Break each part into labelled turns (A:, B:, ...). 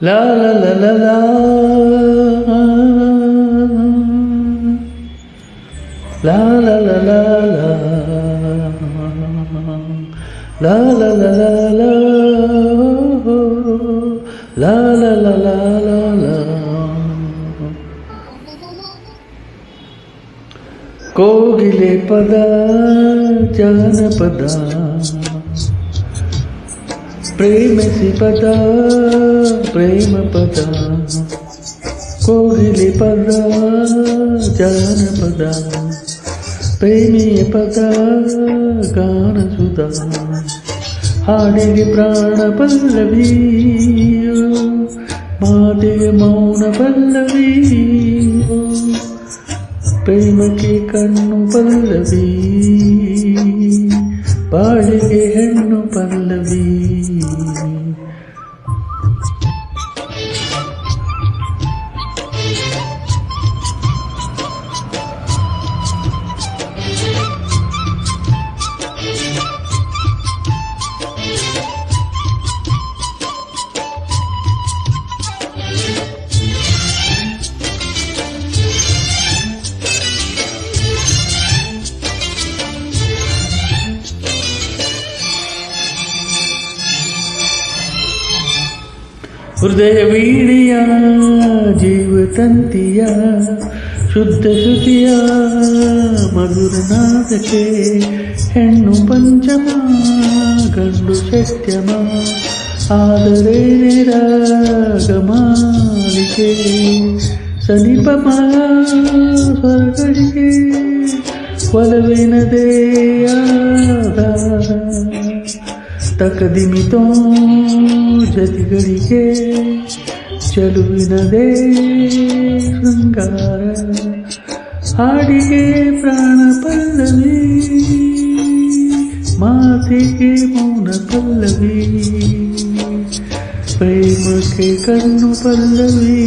A: La la la la la. La la la la la. La la la la la. La la la la la la. ಕೋಗಿಲೆ ಪದ ಜಾನಪದ ಪ್ರೇಮಿಸಿ ಪದ ಪ್ರೇಮ ಪದ ಕೋಗಿಲೆ ಪದ ಜಾನಪದ ಪ್ರೇಮಿಯ ಪದ ಗಾನಸುಧ ಹಾಡಿಗೆ ಪ್ರಾಣ ಪಲ್ಲವಿ ಮಾತೆಗೆ ಮೌನ ಪಲ್ಲವಿ ಪ್ರೇಮಕ್ಕೆ ಕಣ್ಣು ಪಲ್ಲವಿ ಬಾಳಿಗೆ ಹೆಣ್ಣು ಪಲ್ಲವಿ ಹೃದಯ ವೀಣಿಯ ಜೀವತಂತಿಯ ಶುದ್ಧ ಶ್ರುತಿಯ ಮಧುರ ನಾದಕ್ಕೆ ಹೆಣ್ಣು ಪಂಚಮ ಗಂಡು ಸತ್ಯಮ ಆದರೆ ರಾಗಮಾಲಿಕೆ ಸನಿಪಮ ಸ್ವರಗಳಿಗೆ ಒಲವಿನದೇ ಆಧಾರ ತಕದಿಮಿತೋ ಜತಿಗಳಿಗೆ ಚಲುವಿನದೇ ಶೃಂಗಾರ ಹಾಡಿಗೆ ಪ್ರಾಣ ಪಲ್ಲವಿ ಮಾತಿಗೆ ಮೌನ ಪಲ್ಲವಿ ಪ್ರೇಮಕ್ಕೆ ಕಣ್ಣು ಪಲ್ಲವಿ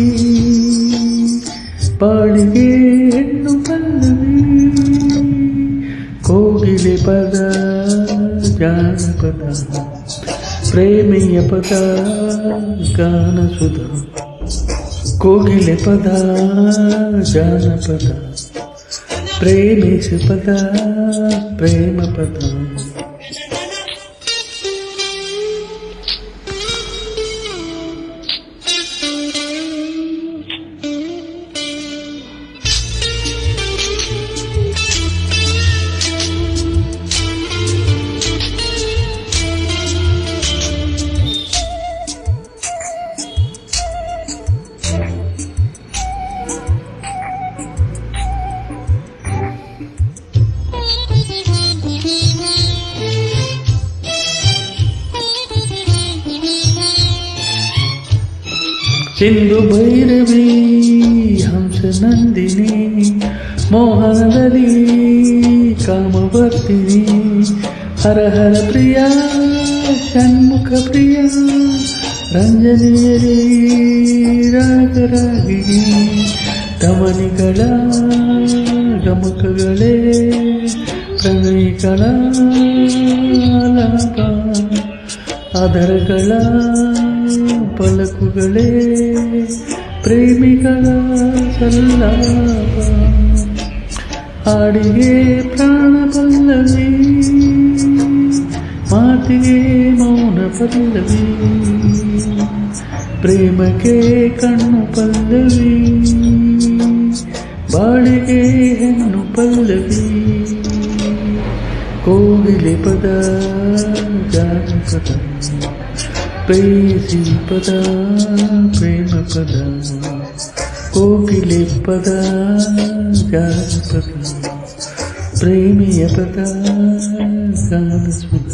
A: ಬಾಳಿಗೆ ಹೆಣ್ಣು ಪಲ್ಲವಿ ಕೋಗಿಲೆ ಪದ ಜಾನಪದ ಪ್ರೇಮಿಯ ಪದ ಗಾನಸುಧ ಕೋಗಿಲೆ ಪದ ಜಾನಪದ ಪ್ರೇಮಿಸಿ ಪದ ಪ್ರೇಮ ಪದ ಸಿಂಧು ಭೈರವಿ ಹಂಸ ನಂದಿನಿ ಮೋಹನದಲ್ಲಿ ಕಾಮವರ್ತಿನಿ ಹರ ಹರ ಪ್ರಿಯ ಷಣ್ಮುಖ ಪ್ರಿಯ ರಂಜನಿಯರಿ ರಾಗರಾಗಿಣಿ ತಮನಿಗಳ ಗಮಕಗಳೇ ಪ್ರಣಯಿಗಳ ಲಾಪ ಆಧಾರಗಳ ಪಲಕುಗಳೇ ಪ್ರೇಮಿಗಳ ಸಲ್ಲಾಪ ಹಾಡಿಗೆ ಪ್ರಾಣ ಪಲ್ಲವಿ ಮಾತಿಗೆ ಮೌನ ಪಲ್ಲವಿ ಪ್ರೇಮಕ್ಕೆ ಕಣ್ಣು ಪಲ್ಲವಿ ಬಾಳಿಗೆ ಹೆಣ್ಣು ಪಲ್ಲವಿ ಕೋಗಿಲೆ ಪದ ಜಾನಪದ ಪ್ರೇಯಸಿ ಪದ ಪ್ರೇಮ ಪದ ಕೋಗಿಲೆ ಪದ ಜಾನಪದ ಪ್ರೇಮಿಯ ಪದ ಗಾನಸುಧ